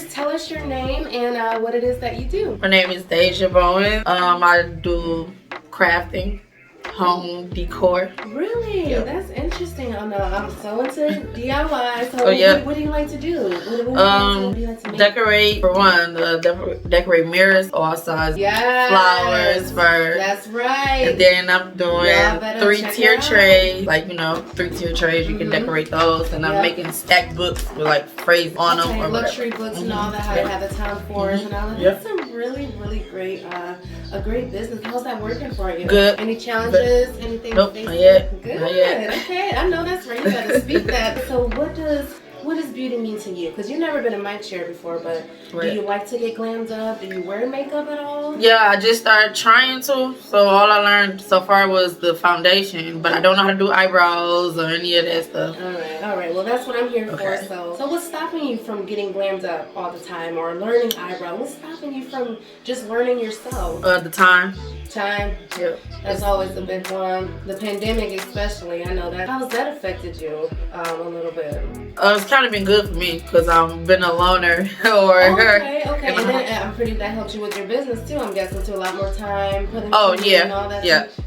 just tell us your name and what it is that you do. My name is Dasha Bowen. I do crafting, home decor. Really? Yep. That's interesting. I'm so into DIY. So what do you like to do? What do you like to make? Decorate, for one, decorate mirrors, all sizes, flowers first. That's right. And then I'm doing 3-tier trays, like, you know, 3-tier trays. You can decorate those. And I'm making stacked books with like phrases on them. Or luxury books and all that, how to have the time force and all that. That's some really, really great, a great business. How's that working for you? Good. Any challenges? Anything? Nope, not yet. Good. Not yet. Okay, I know that's right. You gotta speak that. So what does beauty mean to you? Because you've never been in my chair before, but do you like to get glammed up? Do you wear makeup at all? Yeah, I just started trying to. So all I learned so far was the foundation, but I don't know how to do eyebrows or any of that stuff. All right. Well, that's what I'm here for. So what's stopping you from getting glammed up all the time or learning eyebrow? What's stopping you from just learning yourself? The time. Time? Yep. That's always the big one. The pandemic especially, I know that. How's that affected you a little bit? It's kind of been good for me because I've been a loner. Okay. And then I'm pretty, that helped you with your business too, I'm guessing, to a lot more time putting and all that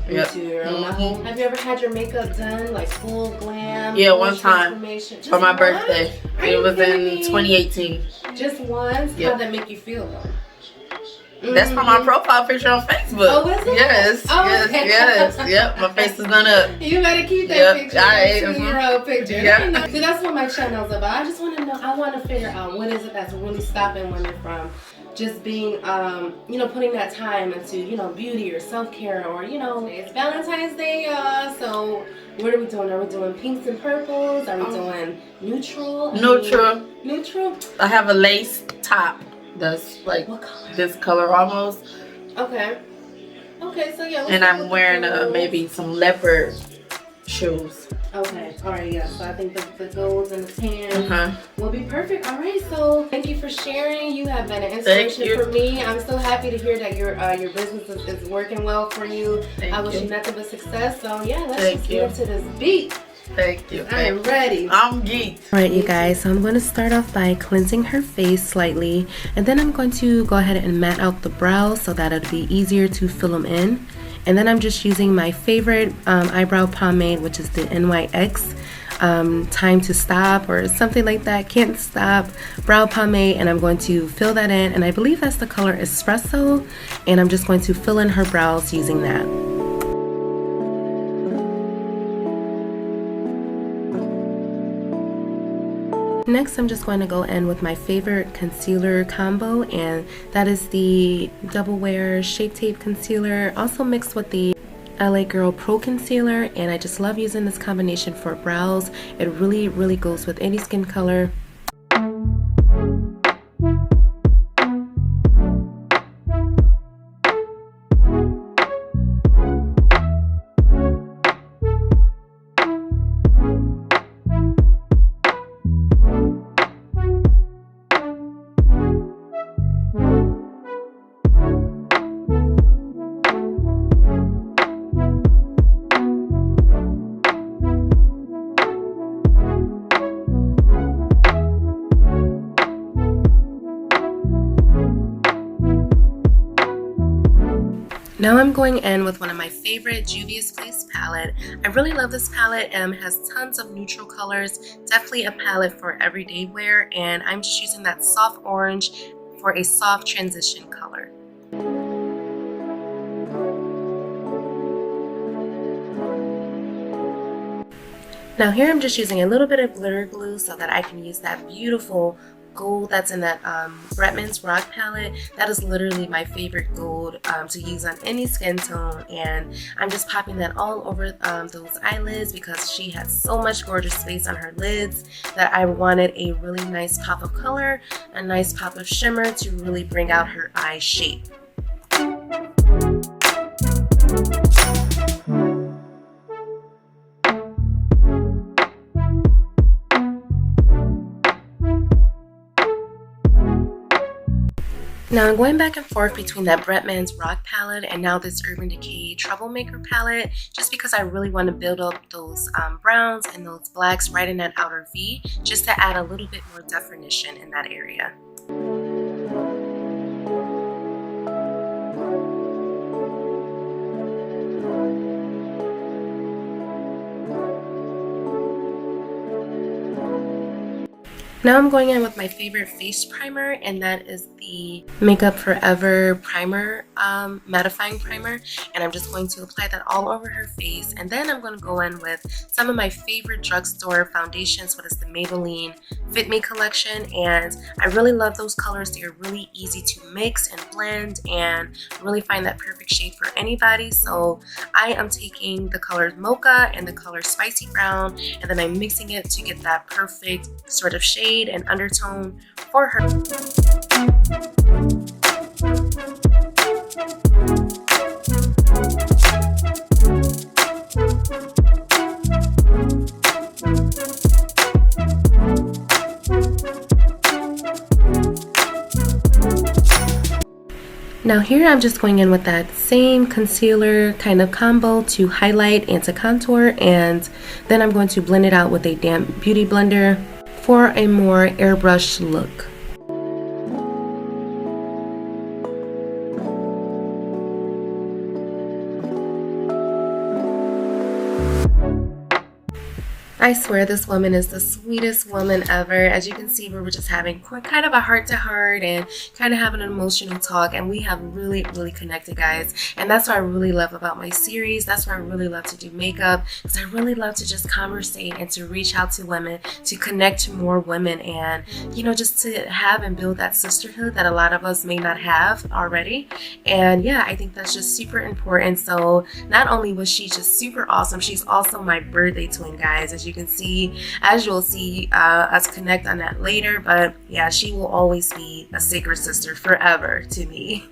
into your own home. Have you ever had your makeup done, like full glam? Yeah, one time for my birthday. It was in 2018. Just once? How'd that make you feel though? That's from my profile picture on Facebook. Oh, is it? Yes. Yep, my face is done up. You better keep that picture. That 2-year-old picture. Yep. See, that's what my channel's about. I just want to know, I want to figure out what is it that's really stopping women from just being, you know, putting that time into, you know, beauty or self-care, or, you know, it's Valentine's Day, so what are we doing? Are we doing pinks and purples? Are we doing neutral? Neutral? I have a lace top. That's like this color almost. Okay, so yeah. And I'm wearing maybe some leopard shoes. Okay, all right, so I think the golds and the tan will be perfect. All right, so thank you for sharing. You have been an inspiration for me. I'm so happy to hear that your business is working well for you. I wish you nothing but success. So yeah, let's just get into this beat. Thank you. I am ready. I'm geeked. Alright, you guys, so I'm going to start off by cleansing her face slightly, and then I'm going to go ahead and matte out the brows so that it'll be easier to fill them in. And then I'm just using my favorite eyebrow pomade, which is the NYX Time to Stop or something like that, Can't Stop brow pomade, and I'm going to fill that in, and I believe that's the color Espresso, and I'm just going to fill in her brows using that. Next, I'm just going to go in with my favorite concealer combo, and that is the Double Wear Shape Tape Concealer, also mixed with the LA Girl Pro Concealer, and I just love using this combination for brows. It really, really goes with any skin color. Now I'm going in with one of my favorite Juvia's Place palette. I really love this palette. It has tons of neutral colors, definitely a palette for everyday wear, and I'm just using that soft orange for a soft transition color. Now here I'm just using a little bit of glitter glue so that I can use that beautiful gold that's in that Bretman's Rock palette. That is literally my favorite gold to use on any skin tone, and I'm just popping that all over those eyelids because she has so much gorgeous space on her lids that I wanted a really nice pop of color, a nice pop of shimmer to really bring out her eye shape. Now I'm going back and forth between that Bretman's Rock palette and now this Urban Decay Troublemaker palette, just because I really want to build up those browns and those blacks right in that outer V, just to add a little bit more definition in that area. Now I'm going in with my favorite face primer, and that is the Makeup Forever primer, mattifying primer, and I'm just going to apply that all over her face. And then I'm going to go in with some of my favorite drugstore foundations, what is the Maybelline Fit Me collection, and I really love those colors. They are really easy to mix and blend and really find that perfect shade for anybody. So I am taking the colors Mocha and the color Spicy Brown, and then I'm mixing it to get that perfect sort of shade and undertone for her. Now here I'm just going in with that same concealer kind of combo to highlight and to contour, and then I'm going to blend it out with a damp beauty blender for a more airbrushed look. I swear this woman is the sweetest woman ever. As you can see, we were just having kind of a heart-to-heart and kind of having an emotional talk, and we have really connected, guys. And that's what I really love about my series. That's why I really love to do makeup, because I really love to just conversate and to reach out to women, to connect to more women, and you know, just to have and build that sisterhood that a lot of us may not have already. And yeah, I think that's just super important. So not only was she just super awesome, she's also my birthday twin, guys. As you'll see us connect on that later, but yeah, she will always be a sacred sister forever to me.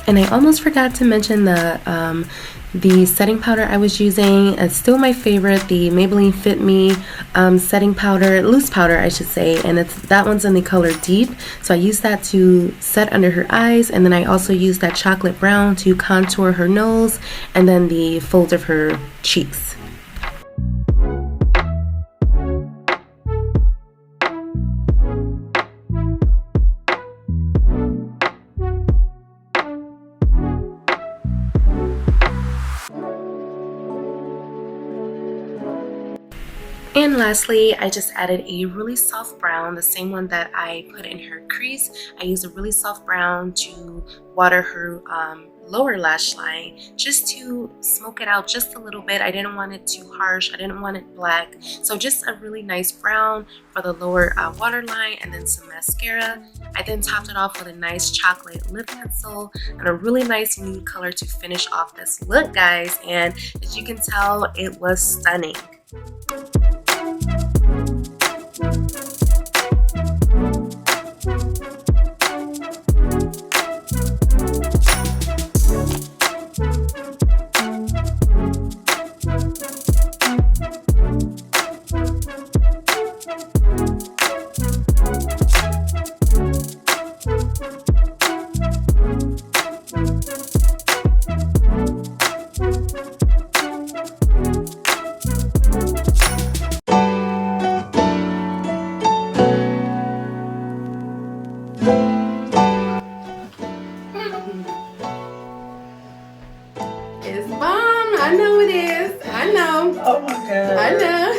And I almost forgot to mention the setting powder I was using. It's still my favorite, the Maybelline Fit Me setting powder, loose powder I should say, and that one's in the color Deep. So I use that to set under her eyes, and then I also use that chocolate brown to contour her nose and then the folds of her cheeks. And lastly, I just added a really soft brown, the same one that I put in her crease. I used a really soft brown to water her lower lash line, just to smoke it out just a little bit. I didn't want it too harsh. I didn't want it black. So just a really nice brown for the lower waterline, and then some mascara. I then topped it off with a nice chocolate lip pencil and a really nice nude color to finish off this look, guys. And as you can tell, it was stunning. It's bomb. I know it is. I know. Oh my god. I know.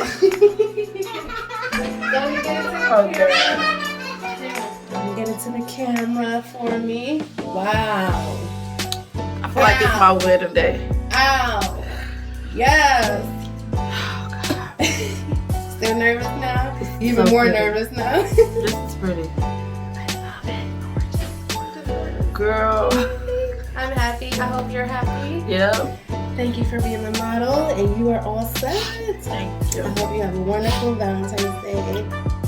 Get it to the camera for me. Wow. I feel like it's my wedding day. Ow. Yes. Oh god. Still nervous now? It's Even so more pretty. nervous now. This is pretty. I love it. Girl. I'm happy. I hope you're happy. Yep. Thank you for being the model, and you are all set. Thank you. I hope you have a wonderful Valentine's Day.